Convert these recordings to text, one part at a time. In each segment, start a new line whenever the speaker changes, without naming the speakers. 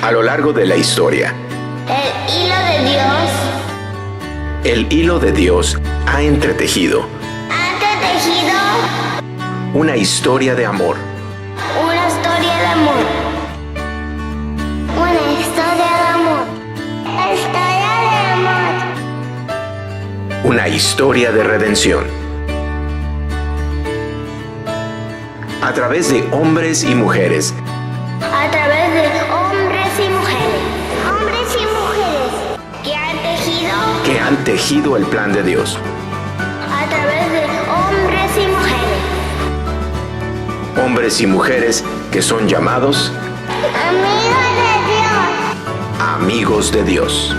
a lo largo de la historia. El hilo de Dios ha entretejido una historia de amor.
Una historia de amor. Una historia de amor. Historia de amor.
Una historia de redención. A través de hombres y mujeres.
A través de hombres y mujeres. Hombres y mujeres que han tejido
el plan de Dios.
A través de hombres y mujeres.
Hombres y mujeres que son llamados
amigos de Dios.
Amigos de Dios.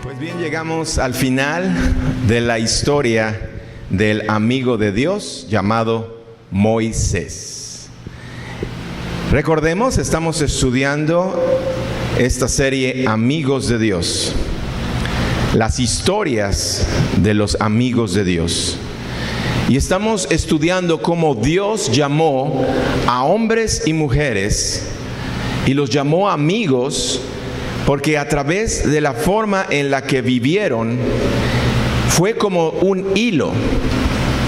Pues bien, llegamos al final de la historia del amigo de Dios llamado Moisés. Recordemos, estamos estudiando esta serie Amigos de Dios, las historias de los amigos de Dios. Y estamos estudiando cómo Dios llamó a hombres y mujeres y los llamó amigos porque a través de la forma en la que vivieron fue como un hilo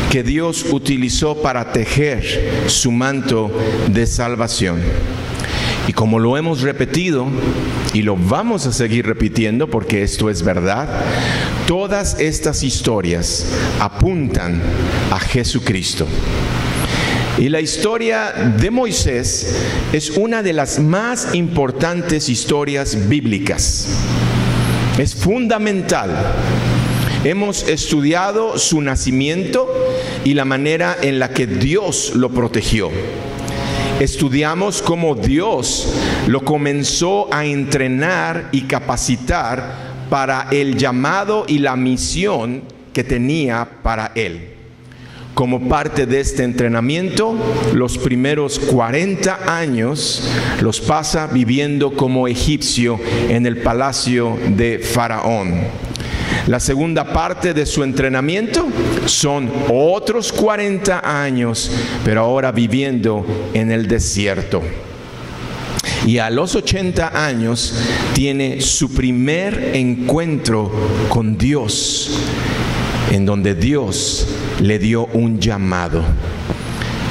que Dios utilizó para tejer su manto de salvación. Y como lo hemos repetido y lo vamos a seguir repitiendo porque esto es verdad, todas estas historias apuntan a Jesucristo. Y la historia de Moisés es una de las más importantes historias bíblicas. Es fundamental. Hemos estudiado su nacimiento y la manera en la que Dios lo protegió. Estudiamos cómo Dios lo comenzó a entrenar y capacitar para el llamado y la misión que tenía para él. Como parte de este entrenamiento, los primeros 40 años los pasa viviendo como egipcio en el palacio de Faraón. La segunda parte de su entrenamiento son otros 40 años, pero ahora viviendo en el desierto. Y a los 80 años tiene su primer encuentro con Dios, en donde Dios le dio un llamado.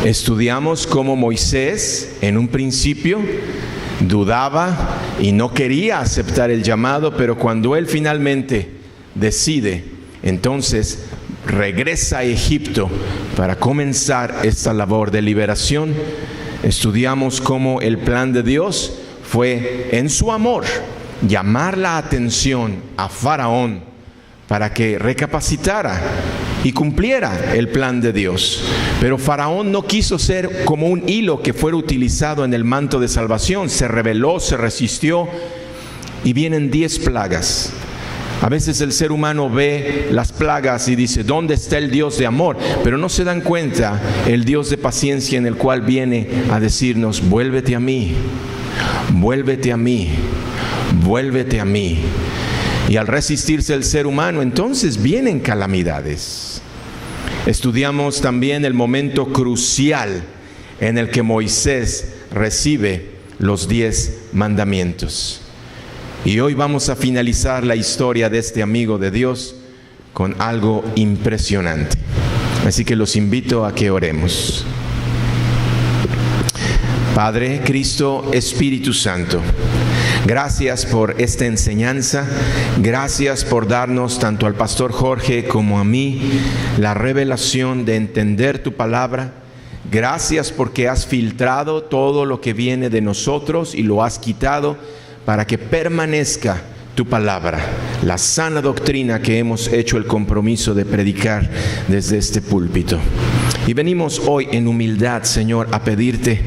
Estudiamos cómo Moisés, en un principio, dudaba y no quería aceptar el llamado, pero cuando él finalmente decide, entonces regresa a Egipto para comenzar esta labor de liberación. Estudiamos cómo el plan de Dios fue, en su amor, llamar la atención a Faraón para que recapacitara y cumpliera el plan de Dios. Pero Faraón no quiso ser como un hilo que fuera utilizado en el manto de salvación. Se rebeló, se resistió y vienen 10 plagas. A veces el ser humano ve las plagas y dice, ¿dónde está el Dios de amor? Pero no se dan cuenta el Dios de paciencia en el cual viene a decirnos, vuélvete a mí, vuélvete a mí, vuélvete a mí. Y al resistirse el ser humano, entonces vienen calamidades. Estudiamos también el momento crucial en el que Moisés recibe los 10 mandamientos. Y hoy vamos a finalizar la historia de este amigo de Dios con algo impresionante. Así que los invito a que oremos. Padre, Cristo, Espíritu Santo, gracias por esta enseñanza. Gracias por darnos, tanto al pastor Jorge como a mí, la revelación de entender tu palabra. Gracias porque has filtrado todo lo que viene de nosotros y lo has quitado para que permanezca tu palabra, la sana doctrina que hemos hecho el compromiso de predicar desde este púlpito. Y venimos hoy en humildad, Señor, a pedirte,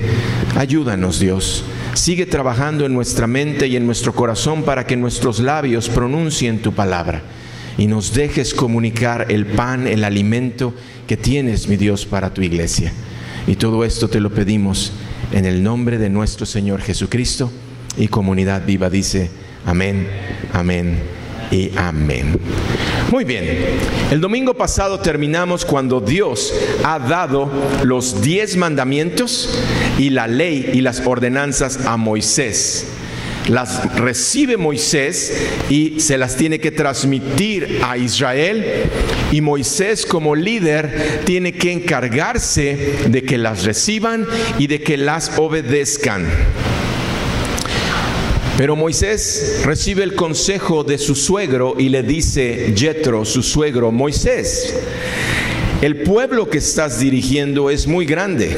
ayúdanos, Dios. Sigue trabajando en nuestra mente y en nuestro corazón para que nuestros labios pronuncien tu palabra y nos dejes comunicar el pan, el alimento que tienes, mi Dios, para tu iglesia. Y todo esto te lo pedimos en el nombre de nuestro Señor Jesucristo. Y comunidad viva dice amén, amén y amén. Muy bien, el domingo pasado terminamos cuando Dios ha dado los 10 mandamientos y la ley y las ordenanzas a Moisés. Las recibe Moisés y se las tiene que transmitir a Israel, y Moisés como líder tiene que encargarse de que las reciban y de que las obedezcan. Pero Moisés recibe el consejo de su suegro y le dice Jetro, su suegro: Moisés, el pueblo que estás dirigiendo es muy grande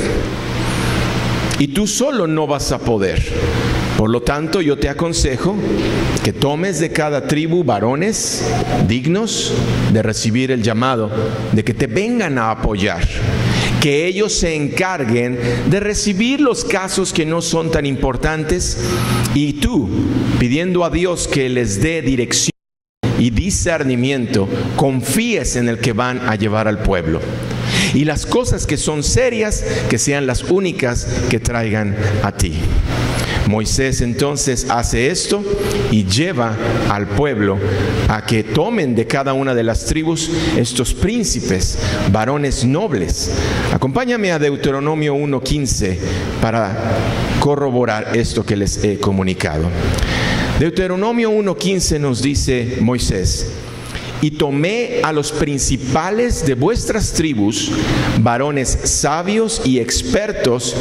y tú solo no vas a poder. Por lo tanto, yo te aconsejo que tomes de cada tribu varones dignos de recibir el llamado, de que te vengan a apoyar, que ellos se encarguen de recibir los casos que no son tan importantes, y tú, pidiendo a Dios que les dé dirección y discernimiento, confíes en el que van a llevar al pueblo. Y las cosas que son serias, que sean las únicas que traigan a ti. Moisés entonces hace esto y lleva al pueblo a que tomen de cada una de las tribus estos príncipes, varones nobles. Acompáñame a Deuteronomio 1:15 para corroborar esto que les he comunicado. Deuteronomio 1:15 nos dice Moisés: y tomé a los principales de vuestras tribus, varones sabios y expertos,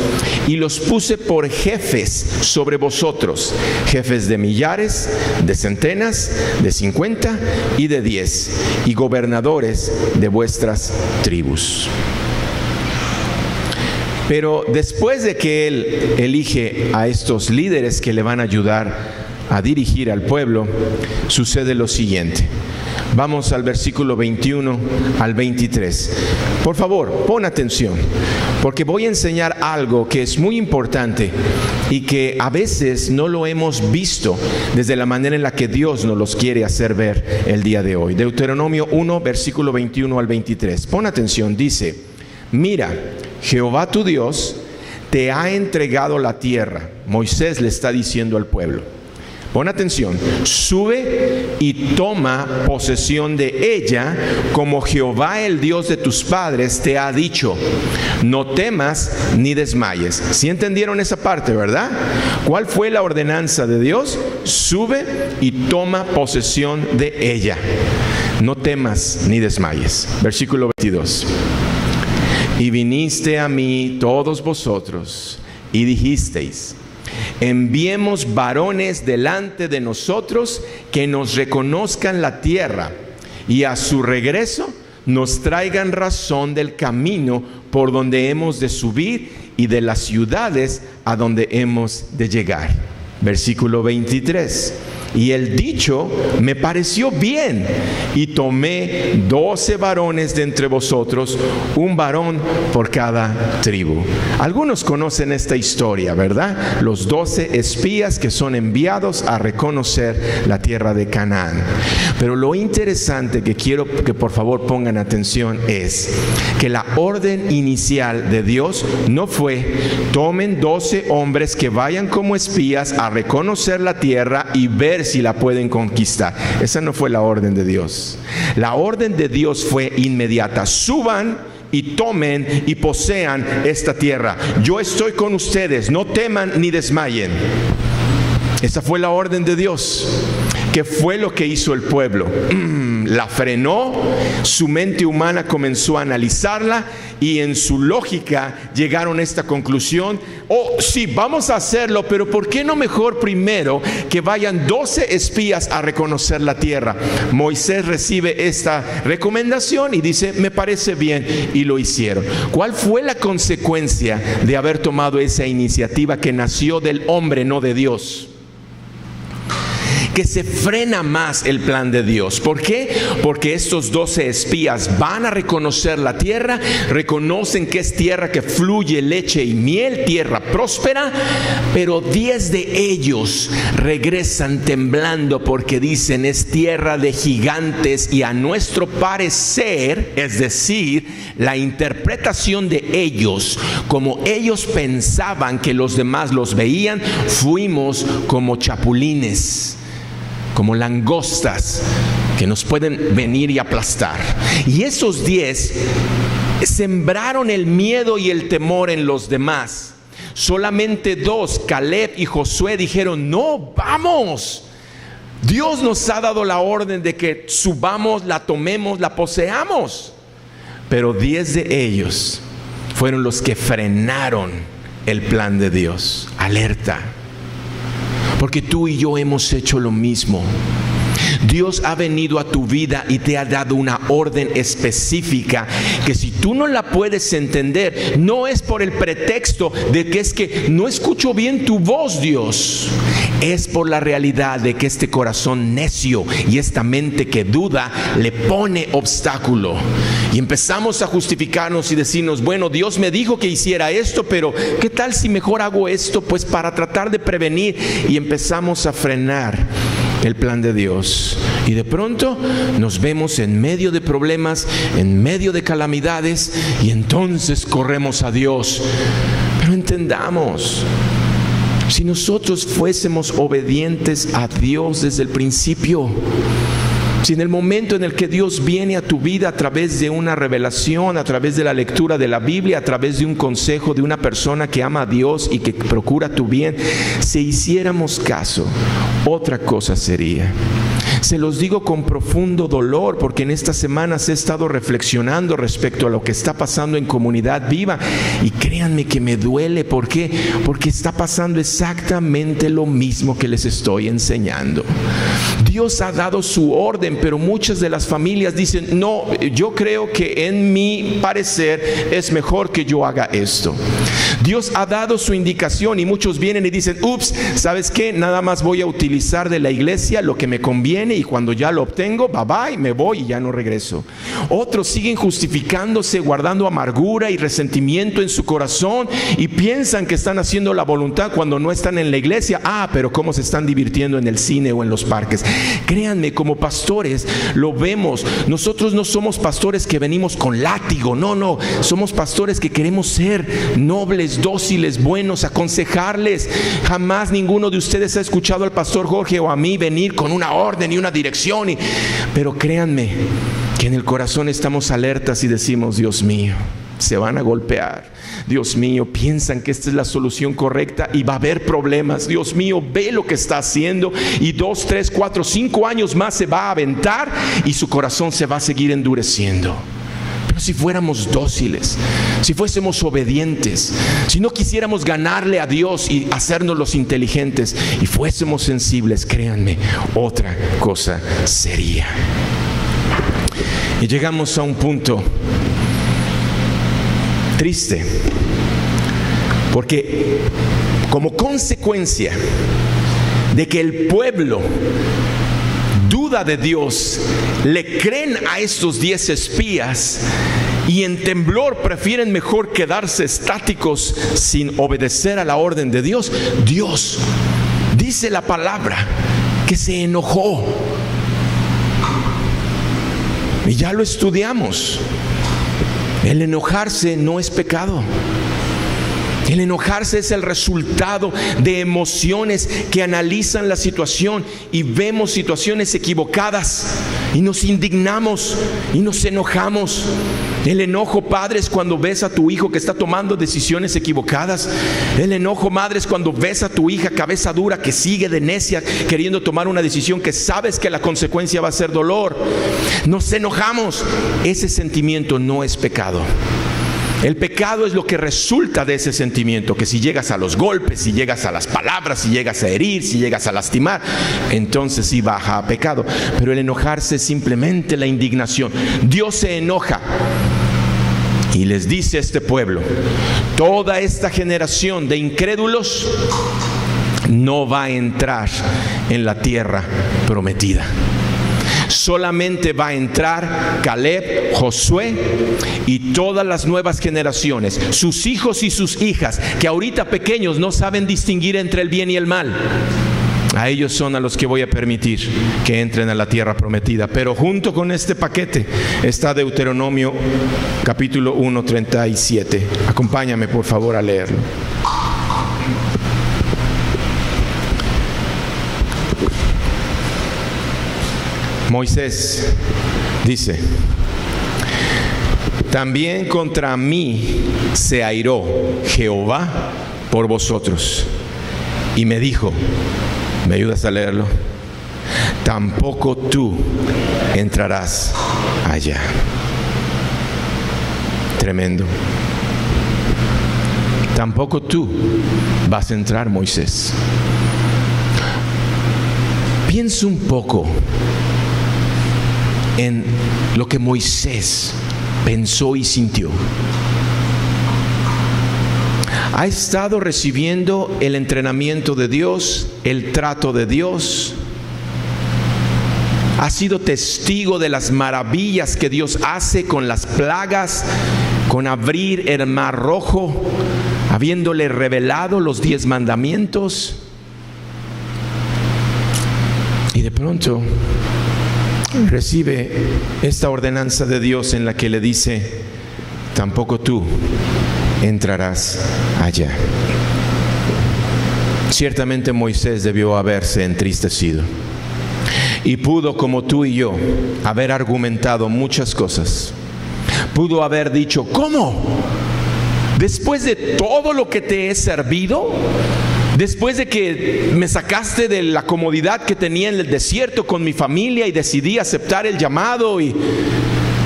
y los puse por jefes sobre vosotros, jefes de millares, de centenas, de 50 y de 10, y gobernadores de vuestras tribus. Pero después de que él elige a estos líderes que le van a ayudar a dirigir al pueblo, sucede lo siguiente. Vamos al versículo 21 al 23. Por favor, pon atención, porque voy a enseñar algo que es muy importante y que a veces no lo hemos visto desde la manera en la que Dios nos los quiere hacer ver el día de hoy. Deuteronomio 1, versículo 21 al 23. Pon atención, dice: mira, Jehová tu Dios te ha entregado la tierra. Moisés le está diciendo al pueblo. Pon atención: sube y toma posesión de ella, como Jehová el Dios de tus padres te ha dicho. No temas ni desmayes. ¿Sí entendieron esa parte, verdad? ¿Cuál fue la ordenanza de Dios? Sube y toma posesión de ella. No temas ni desmayes. Versículo 22. Y viniste a mí todos vosotros y dijisteis: enviemos varones delante de nosotros que nos reconozcan la tierra, y a su regreso nos traigan razón del camino por donde hemos de subir y de las ciudades a donde hemos de llegar. Versículo 23. Y el dicho me pareció bien, y tomé 12 varones de entre vosotros, un varón por cada tribu. Algunos conocen esta historia, ¿verdad? Los 12 espías que son enviados a reconocer la tierra de Canaán. Pero lo interesante que quiero que por favor pongan atención es que la orden inicial de Dios no fue: tomen 12 hombres que vayan como espías a reconocer la tierra y ver si la pueden conquistar. Esa no fue la orden de Dios. La orden de Dios fue inmediata: suban y tomen y posean esta tierra. Yo estoy con ustedes, no teman ni desmayen. Esa fue la orden de Dios. ¿Qué fue lo que hizo el pueblo? La frenó, su mente humana comenzó a analizarla y en su lógica llegaron a esta conclusión: oh, sí, vamos a hacerlo, pero ¿por qué no mejor primero que vayan 12 espías a reconocer la tierra? Moisés recibe esta recomendación y dice: me parece bien, y lo hicieron. ¿Cuál fue la consecuencia de haber tomado esa iniciativa que nació del hombre, no de Dios? Que se frena más el plan de Dios. ¿Por qué? Porque estos 12 espías van a reconocer la tierra, reconocen que es tierra que fluye leche y miel, tierra próspera, pero 10 de ellos regresan temblando porque dicen: es tierra de gigantes, y a nuestro parecer, es decir, la interpretación de ellos, como ellos pensaban que los demás los veían, fuimos como chapulines. como langostas que nos pueden venir y aplastar. Y esos 10 sembraron el miedo y el temor en los demás. Solamente 2, Caleb y Josué, dijeron: no, vamos. Dios nos ha dado la orden de que subamos, la tomemos, la poseamos. Pero 10 de ellos fueron los que frenaron el plan de Dios. Alerta, porque tú y yo hemos hecho lo mismo. Dios ha venido a tu vida y te ha dado una orden específica que si tú no la puedes entender, no es por el pretexto de que es que no escucho bien tu voz, Dios. Es por la realidad de que este corazón necio y esta mente que duda le pone obstáculo. Y empezamos a justificarnos y decirnos: bueno, Dios me dijo que hiciera esto, pero ¿qué tal si mejor hago esto? Pues para tratar de prevenir. Y empezamos a frenar el plan de Dios. Y de pronto nos vemos en medio de problemas, en medio de calamidades, y entonces corremos a Dios. Pero entendamos, si nosotros fuésemos obedientes a Dios desde el principio, si en el momento en el que Dios viene a tu vida a través de una revelación, a través de la lectura de la Biblia, a través de un consejo de una persona que ama a Dios y que procura tu bien, si hiciéramos caso, otra cosa sería. Se los digo con profundo dolor, porque en estas semanas he estado reflexionando respecto a lo que está pasando en Comunidad Viva, y créanme que me duele. ¿Por qué? Porque está pasando exactamente lo mismo que les estoy enseñando. Dios ha dado su orden, pero muchas de las familias dicen: no, yo creo que en mi parecer es mejor que yo haga esto. Dios ha dado su indicación y muchos vienen y dicen: ups, ¿sabes qué? Nada más voy a utilizar de la iglesia lo que me conviene, y cuando ya lo obtengo, bye bye, me voy y ya no regreso. Otros siguen justificándose, guardando amargura y resentimiento en su corazón, y piensan que están haciendo la voluntad cuando no están en la iglesia. Pero cómo se están divirtiendo en el cine o en los parques. Créanme, como pastores lo vemos. Nosotros no somos pastores que venimos con látigo, no, somos pastores que queremos ser nobles, dóciles, buenos, aconsejarles. Jamás ninguno de ustedes ha escuchado al pastor Jorge o a mí venir con una orden y una dirección, pero créanme que en el corazón estamos alertas y decimos: Dios mío, se van a golpear. Dios mío, piensan que esta es la solución correcta y va a haber problemas. Dios mío, ve lo que está haciendo, y 2, 3, 4, 5 años más se va a aventar y su corazón se va a seguir endureciendo. Pero si fuéramos dóciles, si fuésemos obedientes, si no quisiéramos ganarle a Dios y hacernos los inteligentes, y fuésemos sensibles, créanme, otra cosa sería. Y llegamos a un punto triste, porque como consecuencia de que el pueblo duda de Dios, le creen a estos 10 espías, y en temblor prefieren mejor quedarse estáticos sin obedecer a la orden de Dios. Dios, dice la palabra, que se enojó. Y ya lo estudiamos. El enojarse no es pecado. El enojarse es el resultado de emociones que analizan la situación y vemos situaciones equivocadas y nos indignamos y nos enojamos. El enojo, padre, es cuando ves a tu hijo que está tomando decisiones equivocadas. El enojo, madre, es cuando ves a tu hija cabeza dura que sigue de necia queriendo tomar una decisión que sabes que la consecuencia va a ser dolor. Nos enojamos. Ese sentimiento no es pecado. El pecado es lo que resulta de ese sentimiento, que si llegas a los golpes, si llegas a las palabras, si llegas a herir, si llegas a lastimar, entonces sí baja a pecado. Pero el enojarse es simplemente la indignación. Dios se enoja y les dice a este pueblo: toda esta generación de incrédulos no va a entrar en la tierra prometida. Solamente va a entrar Caleb, Josué y todas las nuevas generaciones, sus hijos y sus hijas, que ahorita pequeños no saben distinguir entre el bien y el mal. A ellos son a los que voy a permitir que entren a la tierra prometida. Pero junto con este paquete está Deuteronomio capítulo 1:37. Acompáñame por favor a leerlo. Moisés dice: también contra mí se airó Jehová por vosotros y me dijo, ¿me ayudas a leerlo? Tampoco tú entrarás allá. Tremendo. Tampoco tú vas a entrar, Moisés. Piensa un poco en lo que Moisés pensó y sintió. Ha estado recibiendo el entrenamiento de Dios, el trato de Dios. Ha sido testigo de las maravillas que Dios hace con las plagas, con abrir el mar rojo, habiéndole revelado los 10 mandamientos. Y de pronto recibe esta ordenanza de Dios en la que le dice: tampoco tú entrarás allá. Ciertamente Moisés debió haberse entristecido y pudo, como tú y yo, haber argumentado muchas cosas. Pudo haber dicho: ¿cómo? Después de todo lo que te he servido, después de que me sacaste de la comodidad que tenía en el desierto con mi familia y decidí aceptar el llamado, y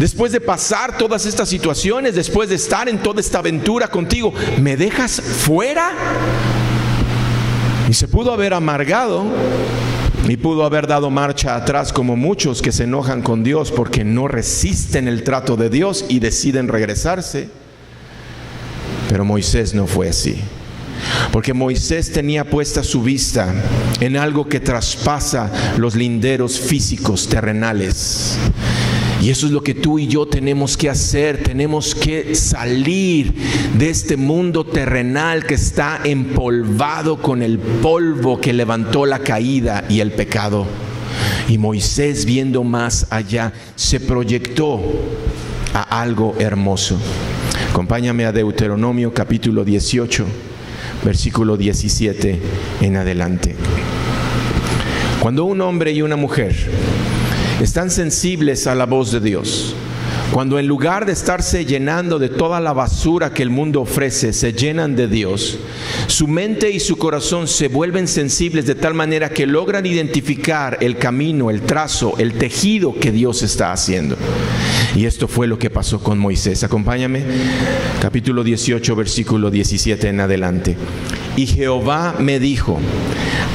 después de pasar todas estas situaciones, después de estar en toda esta aventura contigo, ¿me dejas fuera? Y se pudo haber amargado y pudo haber dado marcha atrás, como muchos que se enojan con Dios porque no resisten el trato de Dios y deciden regresarse. Pero Moisés no fue así, porque Moisés tenía puesta su vista en algo que traspasa los linderos físicos terrenales. Y eso es lo que tú y yo tenemos que hacer. Tenemos que salir de este mundo terrenal que está empolvado con el polvo que levantó la caída y el pecado. Y Moisés, viendo más allá, se proyectó a algo hermoso. Acompáñame a Deuteronomio capítulo 18, versículo 17 en adelante. Cuando un hombre y una mujer están sensibles a la voz de Dios, cuando en lugar de estarse llenando de toda la basura que el mundo ofrece, se llenan de Dios, su mente y su corazón se vuelven sensibles de tal manera que logran identificar el camino, el trazo, el tejido que Dios está haciendo. Y esto fue lo que pasó con Moisés. Acompáñame, capítulo 18, versículo 17 en adelante. Y Jehová me dijo: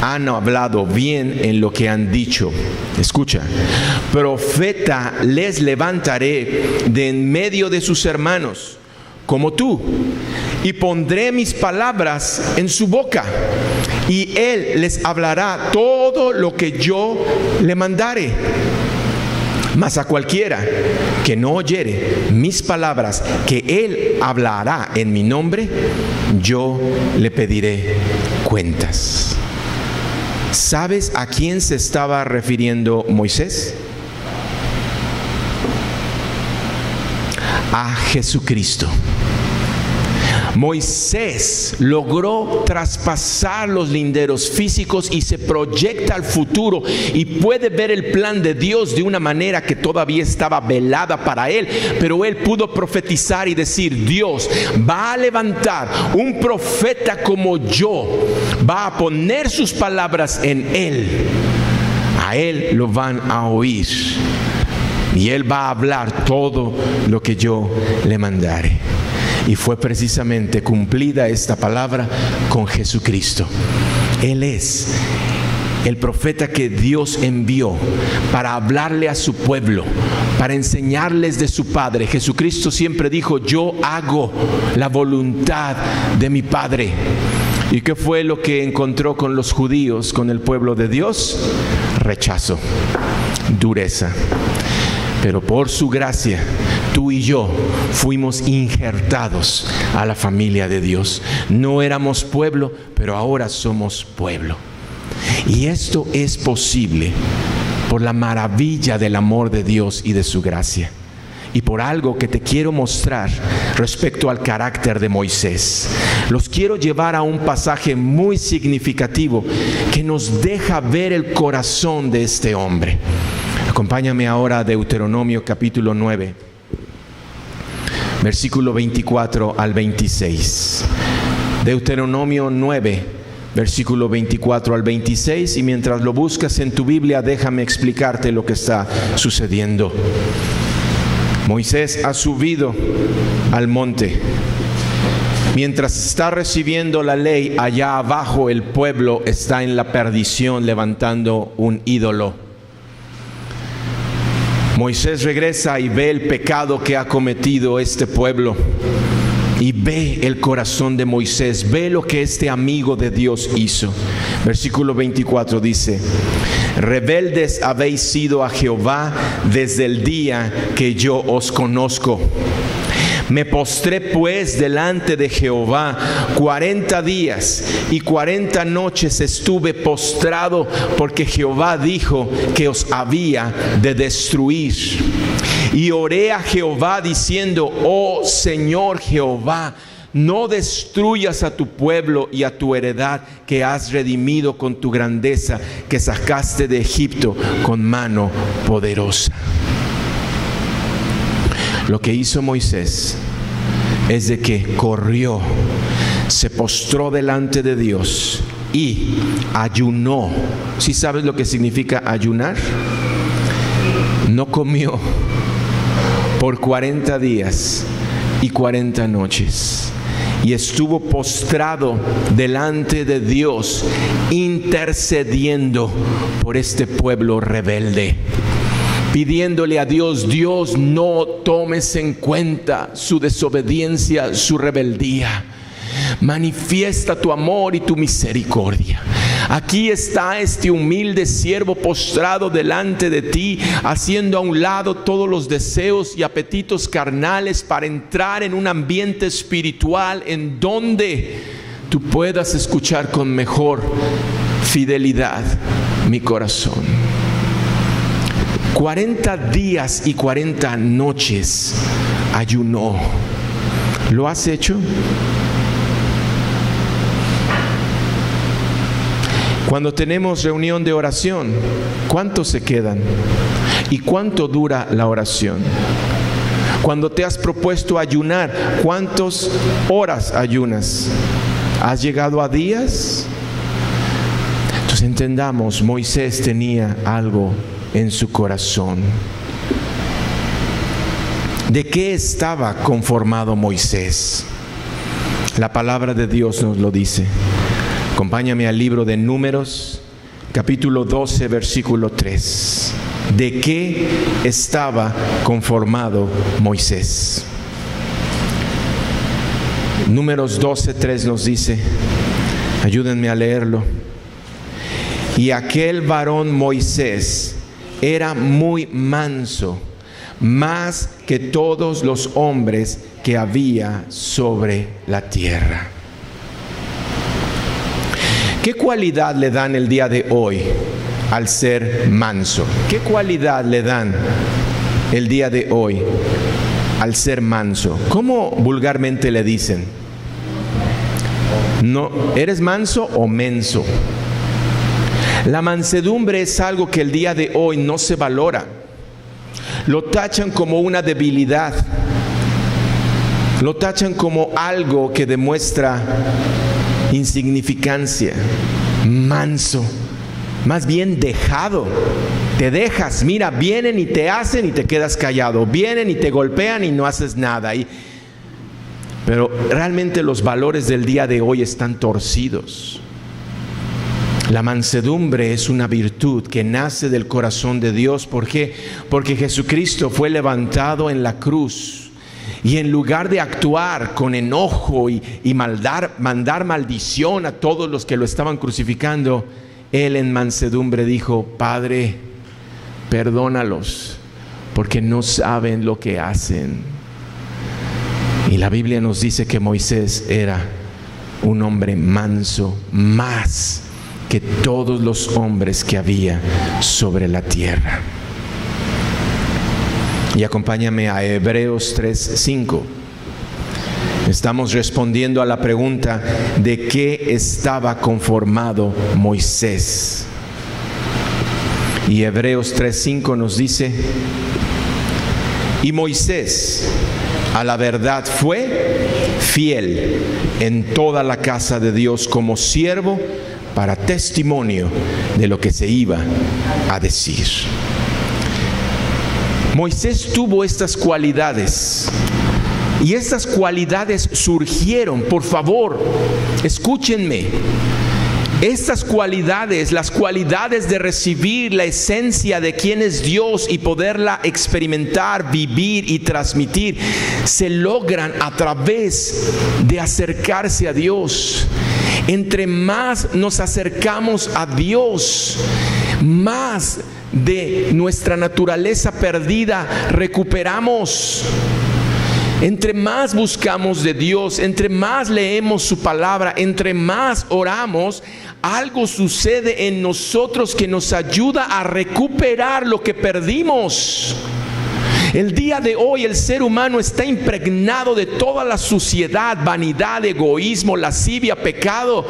han hablado bien en lo que han dicho. Escucha: profeta les levantaré de en medio de sus hermanos, como tú, y pondré mis palabras en su boca, y él les hablará todo lo que yo le mandare. Mas a cualquiera que no oyere mis palabras, que él hablará en mi nombre, yo le pediré cuentas. ¿Sabes a quién se estaba refiriendo Moisés? A Jesucristo. Moisés logró traspasar los linderos físicos y se proyecta al futuro y puede ver el plan de Dios de una manera que todavía estaba velada para él, pero él pudo profetizar y decir: Dios va a levantar un profeta como yo, va a poner sus palabras en él, a él lo van a oír y él va a hablar todo lo que yo le mandare. Y fue precisamente cumplida esta palabra con Jesucristo. Él es el profeta que Dios envió para hablarle a su pueblo, para enseñarles de su Padre. Jesucristo siempre dijo: yo hago la voluntad de mi Padre. ¿Y qué fue lo que encontró con los judíos, con el pueblo de Dios? Rechazo, dureza. Pero por su gracia, tú y yo fuimos injertados a la familia de Dios. No éramos pueblo, pero ahora somos pueblo. Y esto es posible por la maravilla del amor de Dios y de su gracia. Y por algo que te quiero mostrar respecto al carácter de Moisés. Los quiero llevar a un pasaje muy significativo que nos deja ver el corazón de este hombre. Acompáñame ahora a Deuteronomio capítulo 9, versículo 24 al 26. Deuteronomio 9, versículo 24 al 26. Y mientras lo buscas en tu Biblia, déjame explicarte lo que está sucediendo. Moisés ha subido al monte. Mientras está recibiendo la ley, allá abajo el pueblo está en la perdición levantando un ídolo. Moisés regresa y ve el pecado que ha cometido este pueblo. Y ve el corazón de Moisés, ve lo que este amigo de Dios hizo. Versículo 24 dice: rebeldes habéis sido a Jehová desde el día que yo os conozco. Me postré pues delante de Jehová 40 días y 40 noches estuve postrado, porque Jehová dijo que os había de destruir. Y oré a Jehová diciendo: oh Señor Jehová, no destruyas a tu pueblo y a tu heredad que has redimido con tu grandeza, que sacaste de Egipto con mano poderosa. Lo que hizo Moisés es de que corrió, se postró delante de Dios y ayunó. ¿Sí sabes lo que significa ayunar? No comió por 40 días y 40 noches. Y estuvo postrado delante de Dios, intercediendo por este pueblo rebelde, pidiéndole a Dios: Dios, no tomes en cuenta su desobediencia, su rebeldía. Manifiesta tu amor y tu misericordia. Aquí está este humilde siervo postrado delante de ti, haciendo a un lado todos los deseos y apetitos carnales para entrar en un ambiente espiritual en donde tú puedas escuchar con mejor fidelidad mi corazón. 40 días y 40 noches ayunó. ¿Lo has hecho? Cuando tenemos reunión de oración, ¿cuántos se quedan? ¿Y cuánto dura la oración? Cuando te has propuesto ayunar, ¿cuántas horas ayunas? ¿Has llegado a días? Entonces entendamos, Moisés tenía algo en su corazón. ¿De qué estaba conformado Moisés? La palabra de Dios nos lo dice. Acompáñame al libro de Números, capítulo 12, versículo 3. ¿De qué estaba conformado Moisés? Números 12, 3 nos dice, ayúdenme a leerlo. Y aquel varón Moisés era muy manso, más que todos los hombres que había sobre la tierra. ¿Qué cualidad le dan el día de hoy al ser manso? ¿Qué cualidad le dan el día de hoy al ser manso? ¿Cómo vulgarmente le dicen? No, ¿eres manso o menso? La mansedumbre es algo que el día de hoy no se valora. Lo tachan como una debilidad. Lo tachan como algo que demuestra insignificancia. Manso, más bien dejado. Te dejas, mira, vienen y te hacen y te quedas callado. Vienen y te golpean y no haces nada. Pero realmente los valores del día de hoy están torcidos. La mansedumbre es una virtud que nace del corazón de Dios. ¿Por qué? Porque Jesucristo fue levantado en la cruz. Y en lugar de actuar con enojo y mandar maldición a todos los que lo estaban crucificando, Él en mansedumbre dijo: Padre, perdónalos, porque no saben lo que hacen. Y la Biblia nos dice que Moisés era un hombre manso, más que todos los hombres que había sobre la tierra. Y acompáñame a Hebreos 3:5. Estamos respondiendo a la pregunta: ¿de qué estaba conformado Moisés? Y Hebreos 3:5 nos dice: y Moisés a la verdad fue fiel en toda la casa de Dios como siervo para testimonio de lo que se iba a decir. Moisés tuvo estas cualidades, y estas cualidades surgieron, por favor, escúchenme. Estas cualidades, las cualidades de recibir la esencia de quién es Dios y poderla experimentar, vivir y transmitir, se logran a través de acercarse a Dios. Entre más nos acercamos a Dios, más de nuestra naturaleza perdida recuperamos. Entre más buscamos de Dios, entre más leemos su palabra, entre más oramos, algo sucede en nosotros que nos ayuda a recuperar lo que perdimos. El día de hoy el ser humano está impregnado de toda la suciedad, vanidad, egoísmo, lascivia, pecado,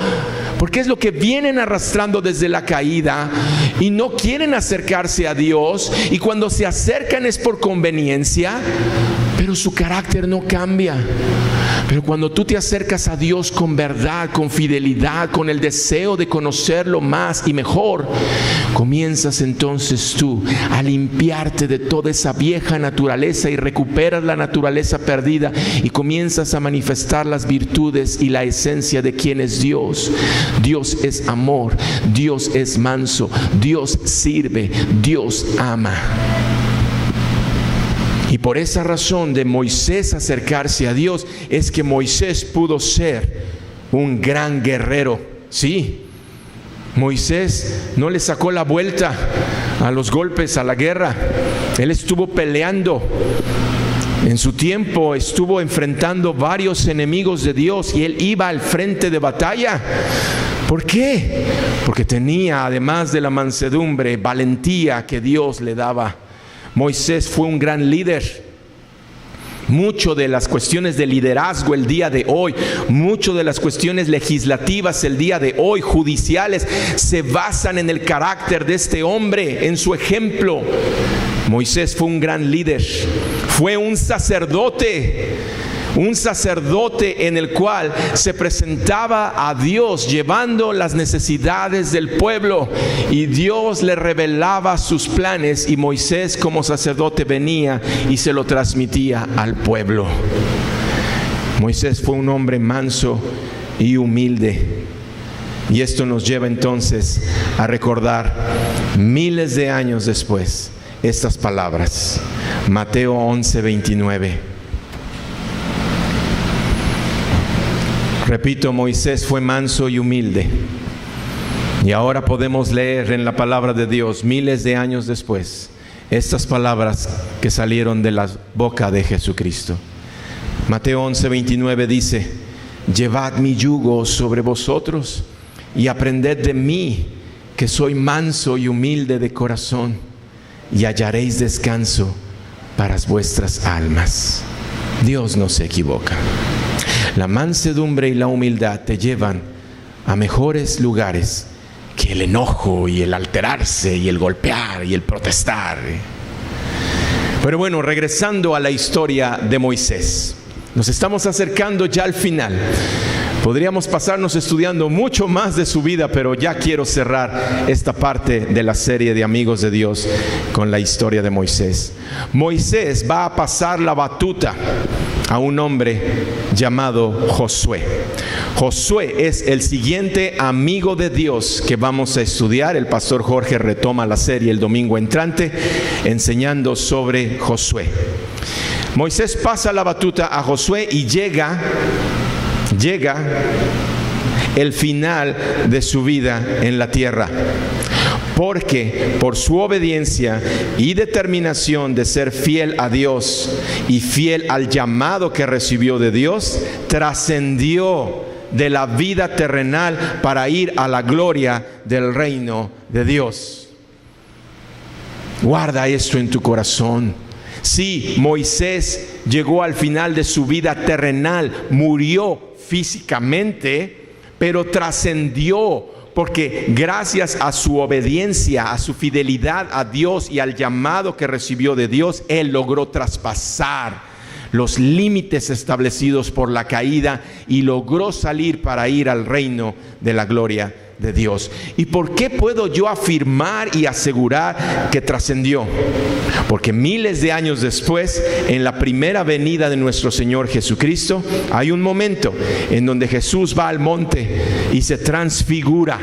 porque es lo que vienen arrastrando desde la caída, y no quieren acercarse a Dios, y cuando se acercan es por conveniencia, pero su carácter no cambia. Pero cuando tú te acercas a Dios con verdad, con fidelidad, con el deseo de conocerlo más y mejor, comienzas entonces tú a limpiarte de toda esa vieja naturaleza y recuperas la naturaleza perdida y comienzas a manifestar las virtudes y la esencia de quién es Dios. Dios es amor, Dios es manso, Dios sirve, Dios ama. Y por esa razón de Moisés acercarse a Dios es que Moisés pudo ser un gran guerrero. Sí, Moisés no le sacó la vuelta a los golpes, a la guerra. Él estuvo peleando. En su tiempo estuvo enfrentando varios enemigos de Dios y él iba al frente de batalla. ¿Por qué? Porque tenía, además de la mansedumbre, valentía que Dios le daba. Moisés fue un gran líder. Mucho de las cuestiones de liderazgo el día de hoy, mucho de las cuestiones legislativas el día de hoy, judiciales, se basan en el carácter de este hombre, en su ejemplo. Moisés fue un gran líder, fue un sacerdote en el cual se presentaba a Dios llevando las necesidades del pueblo, y Dios le revelaba sus planes, y Moisés como sacerdote venía y se lo transmitía al pueblo. Moisés fue un hombre manso y humilde, y esto nos lleva entonces a recordar miles de años después estas palabras. Mateo 11:29. Repito, Moisés fue manso y humilde. Y ahora podemos leer en la palabra de Dios, miles de años después, estas palabras que salieron de la boca de Jesucristo. Mateo 11:29 dice: llevad mi yugo sobre vosotros y aprended de mí, que soy manso y humilde de corazón, y hallaréis descanso para vuestras almas. Dios no se equivoca. La mansedumbre y la humildad te llevan a mejores lugares que el enojo y el alterarse y el golpear y el protestar. Pero bueno, regresando a la historia de Moisés, nos estamos acercando ya al final. Podríamos pasarnos estudiando mucho más de su vida, pero ya quiero cerrar esta parte de la serie de Amigos de Dios con la historia de Moisés. Moisés va a pasar la batuta a un hombre llamado Josué. Josué es el siguiente amigo de Dios que vamos a estudiar. El pastor Jorge retoma la serie el domingo entrante enseñando sobre Josué. Moisés pasa la batuta a Josué y llega el final de su vida en la tierra, porque por su obediencia y determinación de ser fiel a Dios y fiel al llamado que recibió de Dios, trascendió de la vida terrenal para ir a la gloria del reino de Dios. Guarda esto en tu corazón. Sí, Moisés llegó al final de su vida terrenal, murió físicamente, pero trascendió porque gracias a su obediencia, a su fidelidad a Dios y al llamado que recibió de Dios, él logró traspasar los límites establecidos por la caída y logró salir para ir al reino de la gloria de Dios. ¿Y por qué puedo yo afirmar y asegurar que trascendió? Porque miles de años después, en la primera venida de nuestro Señor Jesucristo, hay un momento en donde Jesús va al monte y se transfigura.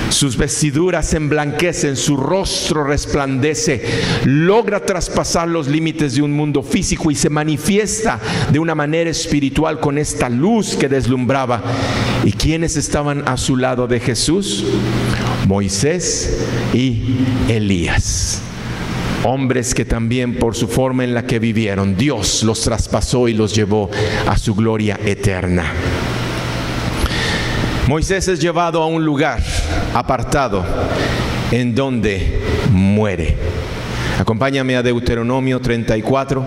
Sus vestiduras se emblanquecen, su rostro resplandece, logra traspasar los límites de un mundo físico y se manifiesta de una manera espiritual con esta luz que deslumbraba. ¿Y quiénes estaban a su lado de Jesús? Moisés y Elías. Hombres que también por su forma en la que vivieron, Dios los traspasó y los llevó a su gloria eterna. Moisés es llevado a un lugar apartado en donde muere. Acompáñame a Deuteronomio 34,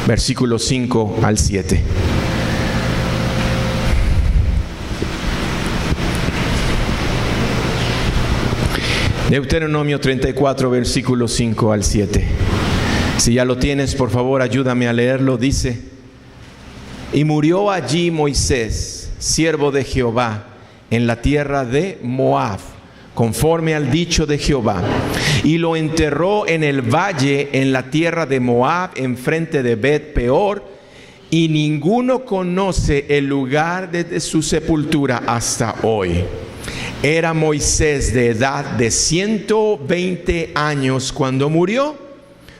versículos 5 al 7. Deuteronomio 34, versículos 5 al 7. Si ya lo tienes, por favor, ayúdame a leerlo. Dice: y murió allí Moisés, siervo de Jehová, en la tierra de Moab, conforme al dicho de Jehová, y lo enterró en el valle en la tierra de Moab, enfrente de Bet Peor, y ninguno conoce el lugar de su sepultura hasta hoy. Era Moisés de edad de 120 años cuando murió.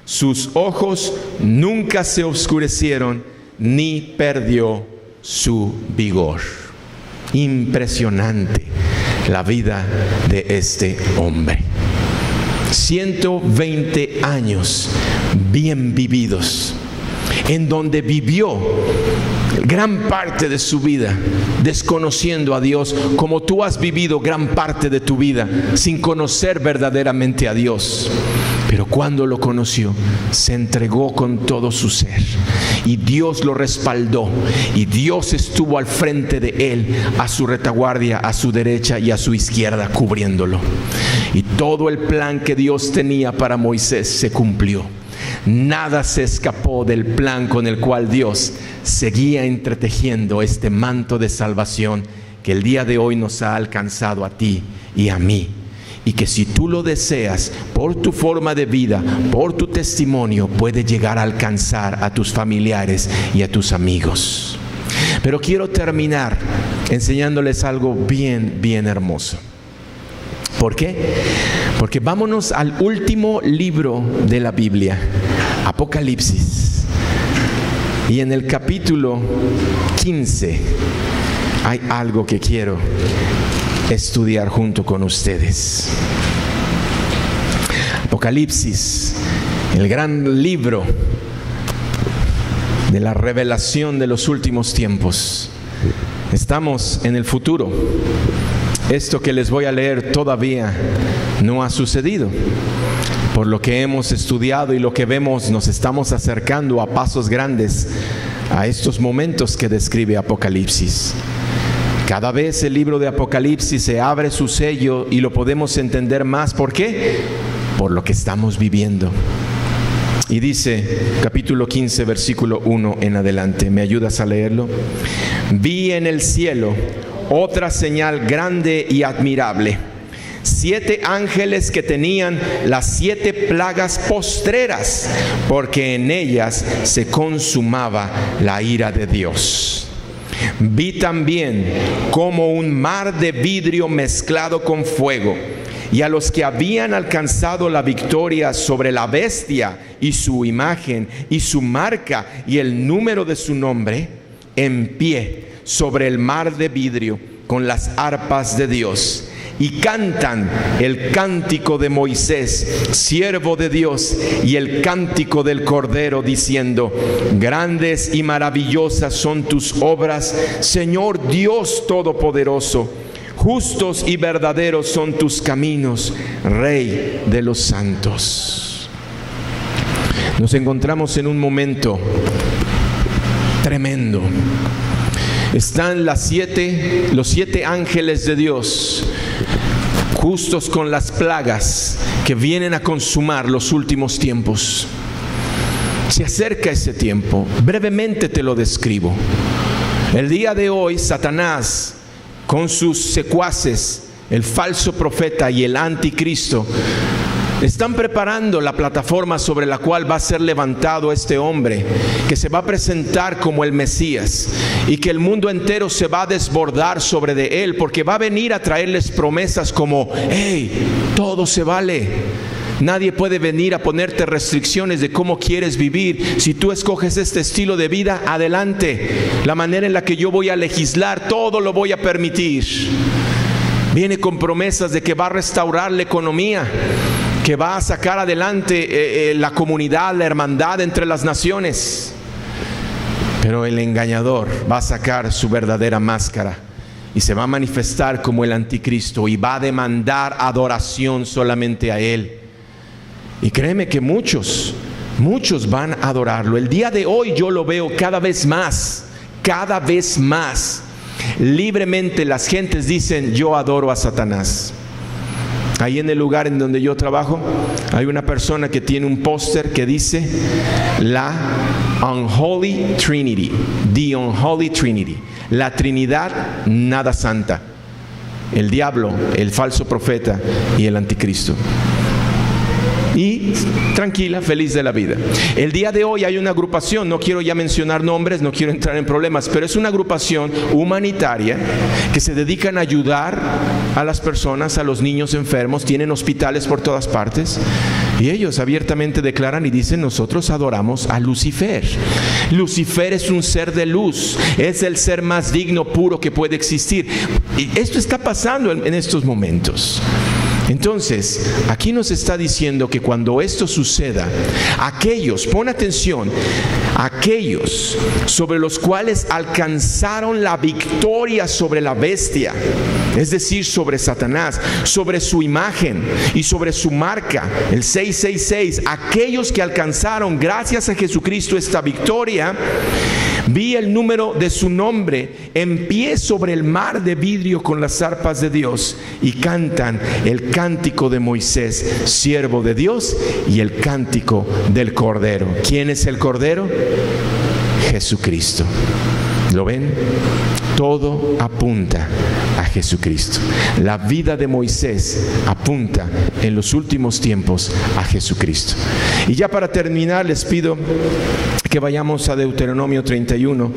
Sus ojos nunca se oscurecieron, ni perdió su vigor. Impresionante la vida de este hombre. 120 años bien vividos, en donde vivió gran parte de su vida desconociendo a Dios, como tú has vivido gran parte de tu vida sin conocer verdaderamente a Dios. Pero cuando lo conoció, se entregó con todo su ser, y Dios lo respaldó, y Dios estuvo al frente de él, a su retaguardia, a su derecha y a su izquierda, cubriéndolo. Y todo el plan que Dios tenía para Moisés se cumplió. Nada se escapó del plan con el cual Dios seguía entretejiendo este manto de salvación que el día de hoy nos ha alcanzado a ti y a mí. Y que si tú lo deseas, por tu forma de vida, por tu testimonio, puede llegar a alcanzar a tus familiares y a tus amigos. Pero quiero terminar enseñándoles algo bien hermoso. ¿Por qué? Porque vámonos al último libro de la Biblia, Apocalipsis. Y en el capítulo 15 hay algo que quiero estudiar junto con ustedes. Apocalipsis, el gran libro de la revelación de los últimos tiempos. Estamos en el futuro. Esto que les voy a leer todavía no ha sucedido. Por lo que hemos estudiado y lo que vemos, nos estamos acercando a pasos grandes a estos momentos que describe Apocalipsis. Cada vez el libro de Apocalipsis se abre su sello y lo podemos entender más. ¿Por qué? Por lo que estamos viviendo. Y dice, capítulo 15, versículo 1 en adelante. ¿Me ayudas a leerlo? Vi en el cielo otra señal grande y admirable: 7 ángeles que tenían las 7 plagas postreras, porque en ellas se consumaba la ira de Dios. Vi también como un mar de vidrio mezclado con fuego, y a los que habían alcanzado la victoria sobre la bestia y su imagen y su marca y el número de su nombre, en pie sobre el mar de vidrio con las arpas de Dios, y cantan el cántico de Moisés, siervo de Dios, y el cántico del Cordero, diciendo: grandes y maravillosas son tus obras, Señor Dios Todopoderoso. Justos y verdaderos son tus caminos, Rey de los santos. Nos encontramos en un momento tremendo. Están los 7 ángeles de Dios justos con las plagas que vienen a consumar los últimos tiempos. Se acerca ese tiempo. Brevemente te lo describo. El día de hoy, Satanás, con sus secuaces, el falso profeta y el anticristo, están preparando la plataforma sobre la cual va a ser levantado este hombre, que se va a presentar como el Mesías, y que el mundo entero se va a desbordar sobre de él, porque va a venir a traerles promesas como: hey, todo se vale. Nadie puede venir a ponerte restricciones de cómo quieres vivir. Si tú escoges este estilo de vida, adelante. La manera en la que yo voy a legislar, todo lo voy a permitir. Viene con promesas de que va a restaurar la economía, que va a sacar adelante la comunidad, la hermandad entre las naciones. Pero el engañador va a sacar su verdadera máscara y se va a manifestar como el anticristo y va a demandar adoración solamente a él. Y créeme que muchos van a adorarlo. El día de hoy yo lo veo cada vez más. Libremente las gentes dicen: yo adoro a Satanás. Ahí en el lugar en donde yo trabajo hay una persona que tiene un póster que dice la Unholy Trinity, the Unholy Trinity, la Trinidad nada santa, el diablo, el falso profeta y el anticristo. Y tranquila, feliz de la vida. El día de hoy hay una agrupación, no quiero ya mencionar nombres, no quiero entrar en problemas, pero es una agrupación humanitaria que se dedican a ayudar a las personas, a los niños enfermos. Tienen hospitales por todas partes y ellos abiertamente declaran y dicen: nosotros adoramos a Lucifer. Lucifer es un ser de luz, es el ser más digno, puro que puede existir. Y esto está pasando en estos momentos. Entonces, aquí nos está diciendo que cuando esto suceda, aquellos, pon atención, aquellos sobre los cuales alcanzaron la victoria sobre la bestia, es decir, sobre Satanás, sobre su imagen y sobre su marca, el 666, aquellos que alcanzaron gracias a Jesucristo esta victoria, vi el número de su nombre en pie sobre el mar de vidrio con las arpas de Dios y cantan el cántico de Moisés, siervo de Dios, y el cántico del Cordero. ¿Quién es el Cordero? Jesucristo. ¿Lo ven? Todo apunta a Jesucristo. La vida de Moisés apunta en los últimos tiempos a Jesucristo. Y ya para terminar les pido que vayamos a Deuteronomio 31,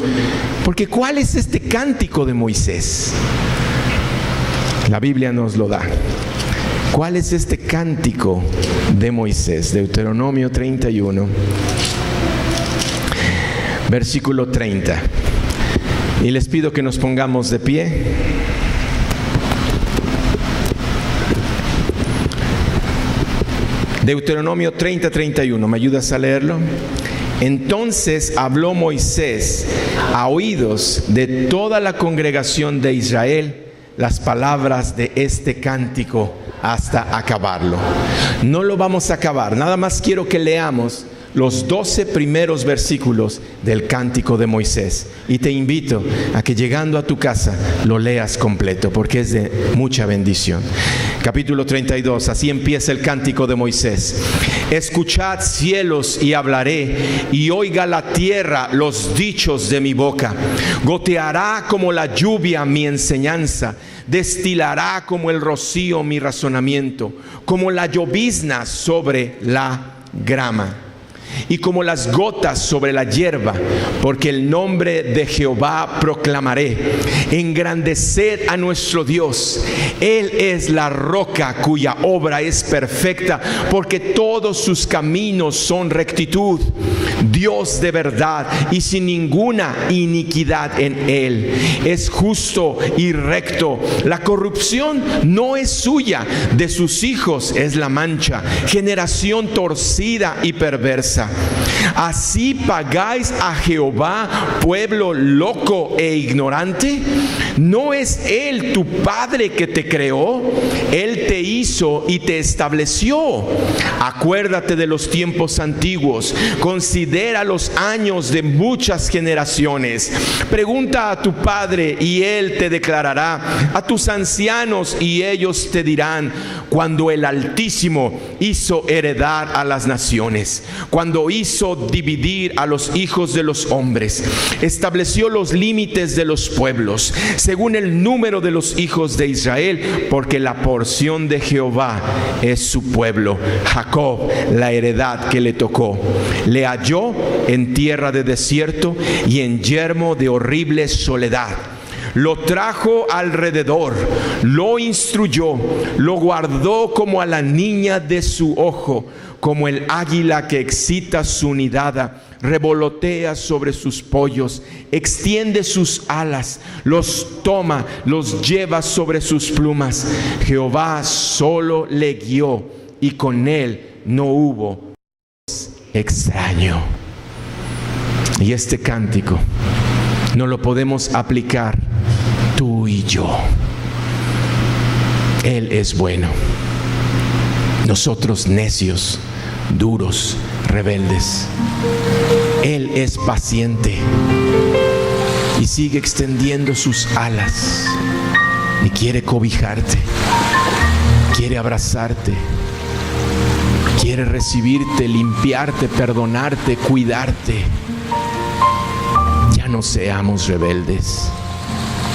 porque ¿cuál es este cántico de Moisés? La Biblia nos lo da. ¿Cuál es este cántico de Moisés? Deuteronomio 31, versículo 30. Y les pido que nos pongamos de pie. Deuteronomio 30, 31. ¿Me ayudas a leerlo? Entonces habló Moisés a oídos de toda la congregación de Israel las palabras de este cántico hasta acabarlo. No lo vamos a acabar, nada más quiero que leamos los 12 primeros versículos del cántico de Moisés. Y te invito a que llegando a tu casa lo leas completo, porque es de mucha bendición. Capítulo 32, así empieza el cántico de Moisés. Escuchad cielos y hablaré, y oiga la tierra los dichos de mi boca. Goteará como la lluvia mi enseñanza, destilará como el rocío mi razonamiento, como la llovizna sobre la grama, y como las gotas sobre la hierba, porque el nombre de Jehová proclamaré. Engrandeced a nuestro Dios, Él es la roca cuya obra es perfecta, porque todos sus caminos son rectitud. Dios de verdad y sin ninguna iniquidad en Él. Es justo y recto. La corrupción no es suya, de sus hijos es la mancha. Generación torcida y perversa. perversa. ¿Así pagáis a Jehová, pueblo loco e ignorante? ¿No es Él tu Padre que te creó? Él te hizo y te estableció. Acuérdate de los tiempos antiguos, considera los años de muchas generaciones. Pregunta a tu padre y él te declarará, a tus ancianos y ellos te dirán, cuando el Altísimo hizo heredar a las naciones, cuando hizo dividir a los hijos de los hombres, estableció los límites de los pueblos, según el número de los hijos de Israel, porque la porción de Jehová es su pueblo, Jacob, la heredad que le tocó. Le halló en tierra de desierto y en yermo de horrible soledad. Lo trajo alrededor, lo instruyó, lo guardó como a la niña de su ojo, como el águila que excita su nidada, revolotea sobre sus pollos, extiende sus alas, los toma, los lleva sobre sus plumas. Jehová solo le guió y con él no hubo extraño. Y este cántico no lo podemos aplicar tú y yo. Él es bueno, nosotros necios, duros, rebeldes. Él es paciente y sigue extendiendo sus alas y quiere cobijarte, quiere abrazarte, quiere recibirte, limpiarte, perdonarte, cuidarte. Ya no seamos rebeldes.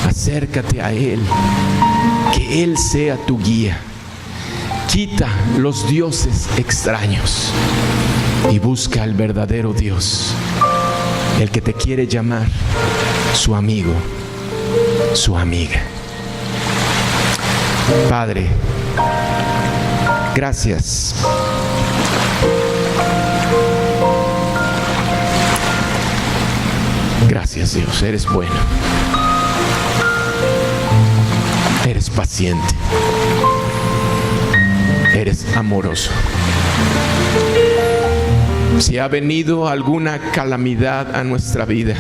Acércate a Él, que Él sea tu guía. Quita los dioses extraños y busca al verdadero Dios, el que te quiere llamar su amigo, su amiga. Padre, gracias. Gracias, Dios, eres bueno. Eres paciente. Eres amoroso. Si ha venido alguna calamidad a nuestra vida,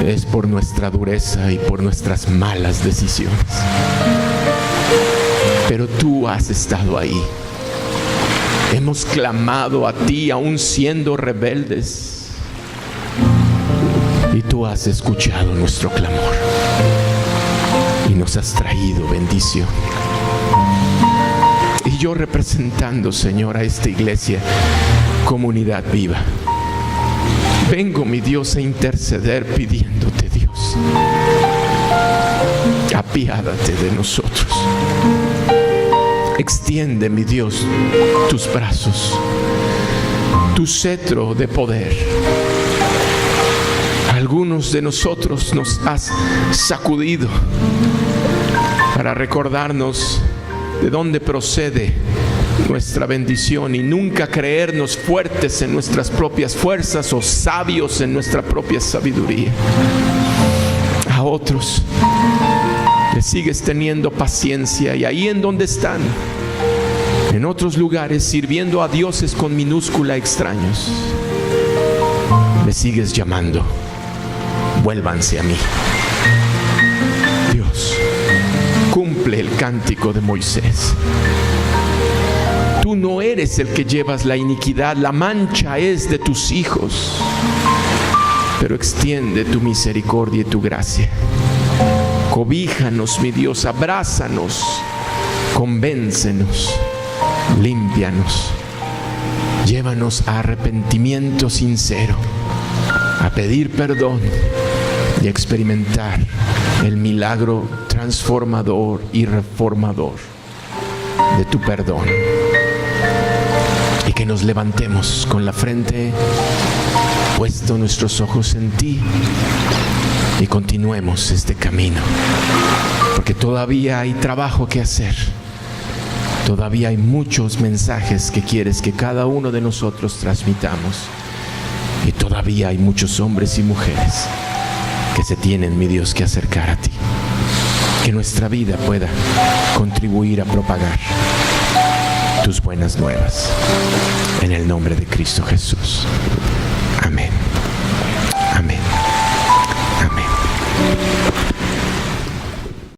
es por nuestra dureza y por nuestras malas decisiones. Pero tú has estado ahí. Hemos clamado a ti aún siendo rebeldes. Y tú has escuchado nuestro clamor y nos has traído bendición. Y yo, representando, Señor, a esta iglesia, Comunidad Viva, vengo, mi Dios, a interceder pidiéndote, Dios, apiádate de nosotros. Extiende, mi Dios, tus brazos, tu cetro de poder. Algunos de nosotros nos has sacudido para recordarnos de dónde procede nuestra bendición y nunca creernos fuertes en nuestras propias fuerzas o sabios en nuestra propia sabiduría. A otros les sigues teniendo paciencia y ahí en donde están, en otros lugares sirviendo a dioses con minúscula extraños, les sigues llamando. Vuélvanse a mí. Dios, cumple el cántico de Moisés. Tú no eres el que llevas la iniquidad, la mancha es de tus hijos. Pero extiende tu misericordia y tu gracia. Cobíjanos, mi Dios, abrázanos, convéncenos, límpianos. Llévanos a arrepentimiento sincero, a pedir perdón y a experimentar el milagro transformador y reformador de tu perdón. Y que nos levantemos con la frente puesto nuestros ojos en ti y continuemos este camino, porque todavía hay trabajo que hacer. Todavía hay muchos mensajes que quieres que cada uno de nosotros transmitamos. Y todavía hay muchos hombres y mujeres que se tienen, mi Dios, que acercar a ti. Que nuestra vida pueda contribuir a propagar tus buenas nuevas. En el nombre de Cristo Jesús. Amén. Amén. Amén.